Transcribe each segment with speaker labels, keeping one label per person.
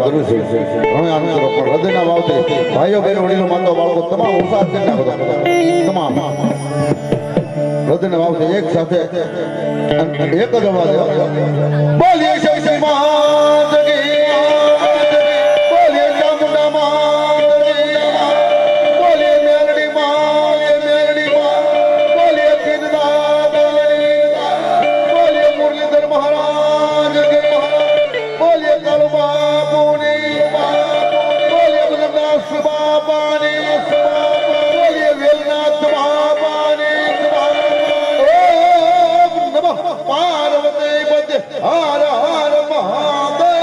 Speaker 1: કરું છું ઘણો આનંદ કરો પણ હૃદયના ભાવથી ભાઈઓ બહેનો વડીલો માતા બાળકો તમામ ઉત્સાહ કરી નાખો તમામ હૃદયના ભાવથી એક સાથે એક જ અવાજ બોલીએ શિવ માત કી બોલીએ ચામુંડા માત બોલીએ મેલડી માં બોલીએ પીરદાદ બોલીએ મુરલીધર મહારાજ કે બોલીએ કાળુ બાપુની બોલીએ બલદાસ બાપાની બોલીએ વેલનાથ બાપાની ઓમ નમઃ પાર્વતી પતે હર હર મહાદેવ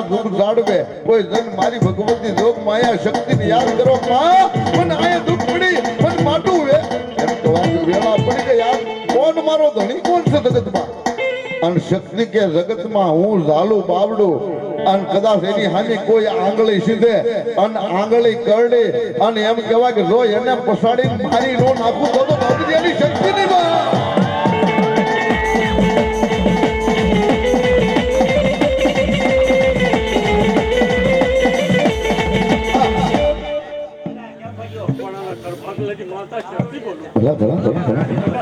Speaker 1: દુઃખ જાડવે કોઈ જન મારી ભગવતી જોગ માયા શક્તિ ને યાદ કરો માં મને આયા દુઃખ પડી મને માટું વે એમ તો વેળા પડી ગઈ યાર કોણ મારો ધણી કોણ છે જગતમાં અને શક્તિ કે જગતમાં હું ઝાલું બાવડું અને કદાચ એની હાની કોઈ આંગળી સીધે અને આંગળી કરડે અને એમ કહેવાય કે જો એને પસાડી મારી નો નાખું તો બાપુજી એની શક્તિ નહીં બા ભલા ભલા ભલા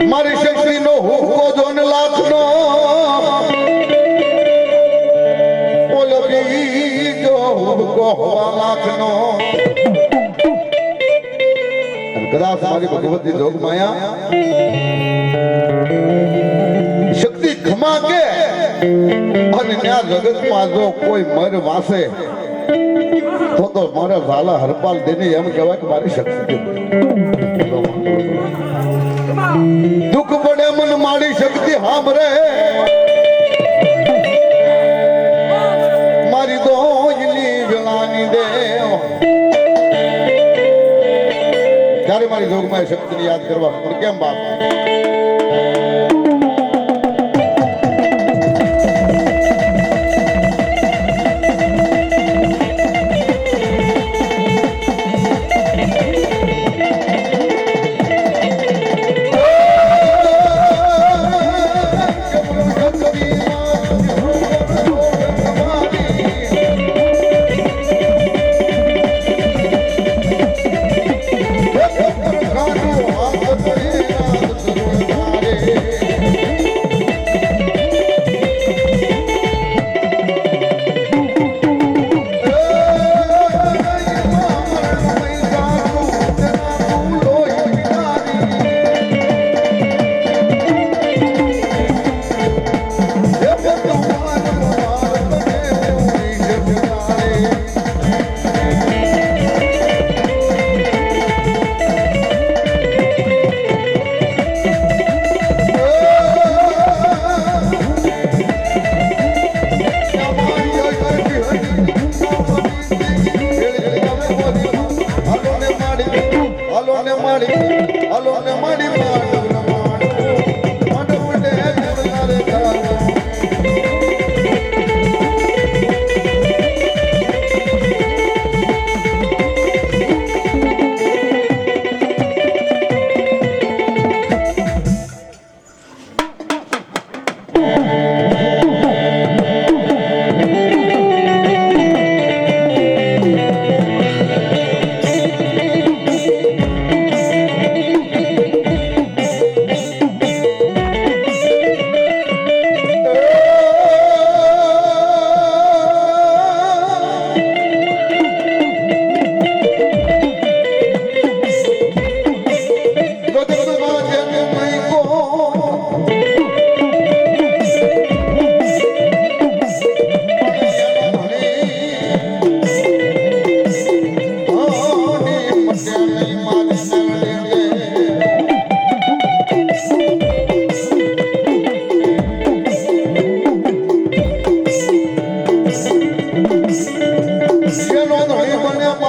Speaker 1: મારી શક્તિ નો હુકો જોન લાખ નો ઓલો બીજો હુકો હવા લાખ નો કદાચ મારી ભગવતી જોગ માયા શક્તિ ખમા કે અને ત્યાં જગતમાં જો કોઈ મર વાસે તો મારા ઝાલા હરપાલ દેને એમ કહેવાય કે મારી શક્તિ દુઃખ પડે મન મારી શક્તિ હામરે મારી દોયની વેળાની દે ત્યારે મારી જોગમાં શક્તિને યાદ કરવા પણ કેમ બાપ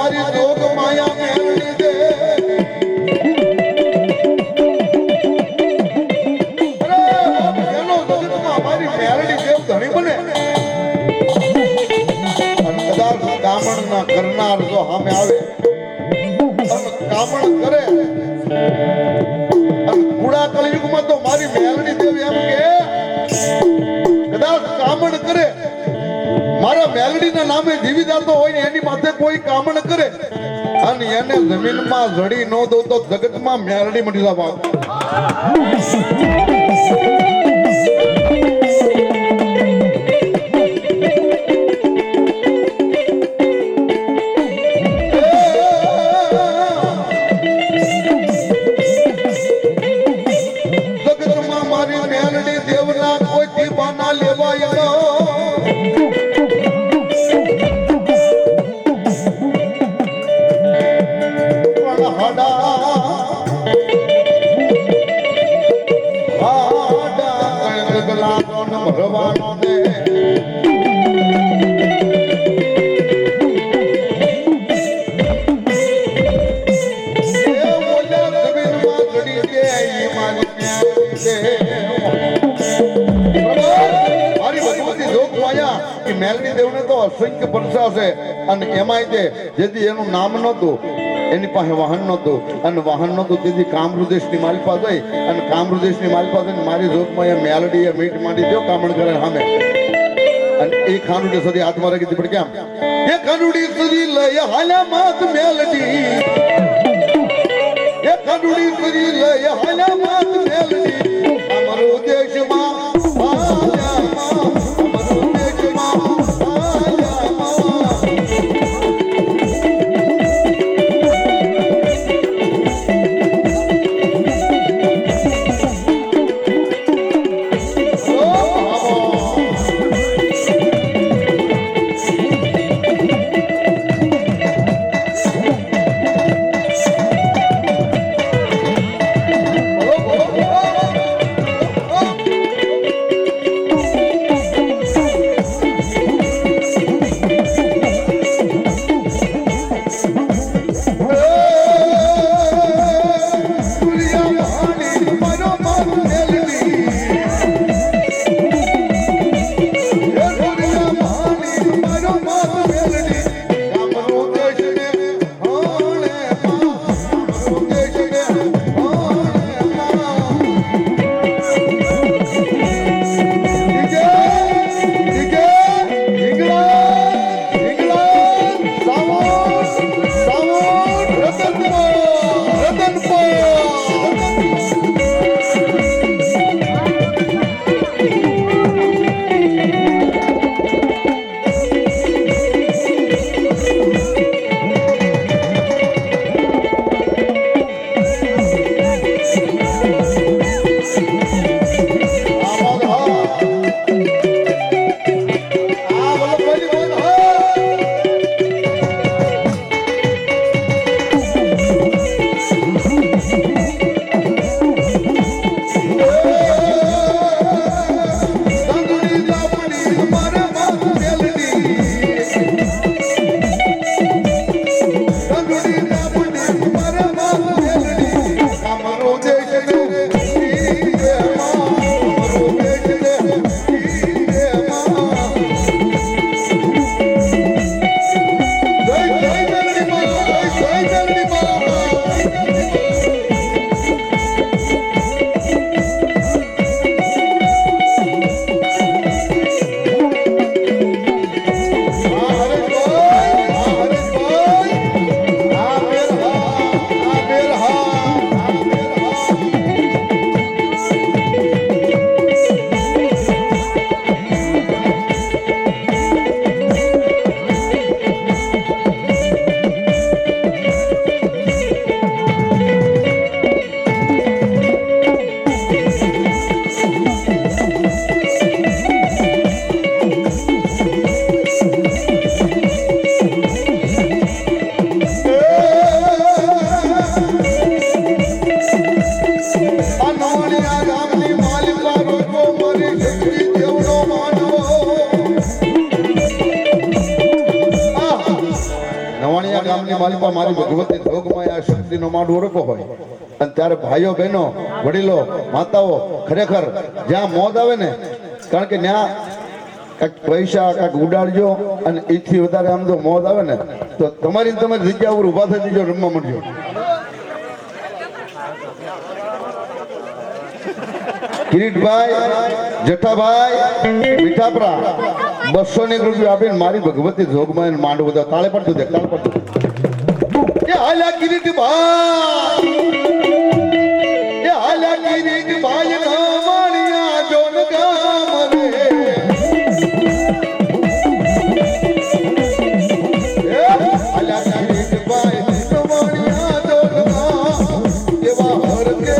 Speaker 1: મારી જોગ માયા મેળવી દે મારી મેરડી દેવ ધણી બને અને કદાચ કામણ ના કરનાર જો સામે આવે કામણ કરે પૂરા કળયુગમાં તો મારી મેલડી દેવ એમ કે કદાચ કામણ કરે મારા મેલડીના નામે જીવી જતો હોય ને એની માથે કોઈ કામણ કરે અને એને જમીનમાં જડી ન દો તો જગતમાં મેલડી મટી જવા મેલડી દેવને તો અસંખ્ય પરસા છે અને એમાંય તે જેથી એનું નામ નહોતું એની પાસે વાહન નહોતું અને વાહન નહોતું તેથી કામરુદેશની માલપા જઈ અને કામરુદેશની માલપા જઈને મારી જોતમાં એ મેલડીએ મીટ માંડી દો કામણ કરે સામે અને એ ખાનુડી સદી હાથમાં રાખી હતી પણ કેમ એ ખાનુડી સદી લઈ હાલ્યા માત મેલડી એ ખાનુડી સદી લઈ હાલ્યા માત મેલડી અમારો દેશમાં Oh, વાણિયા ગામની માલિકા મારી ભગવતી જોગમાં આ શક્તિનો માડ ઓળખો હોય અને ત્યારે ભાઈઓ બહેનો વડીલો માતાઓ ખરેખર જ્યાં મોત આવે ને કારણ કે ત્યાં કાંઈક પૈસા કાંઈક ઉડાડજો અને એથી વધારે આમ જો મોત આવે ને તો તમારી જગ્યા ઉપર ઊભા થઈ જજો રમવા મળજો. કિરીટભાઈ જેઠાભાઈ મીઠાપરા 200 રૂપિયા આપીને મારી ભગવતી જોગમાં માંડવો દો. તાળે પડતું દે તાળે પડતું એ હાલ્યા કિરીટભાઈ એ હાલ્યા કિરીટભાઈ ના માણિયા જોન ગામ રે એ હાલ્યા કિરીટભાઈ ના માણિયા જોન ગામ એવા હર કે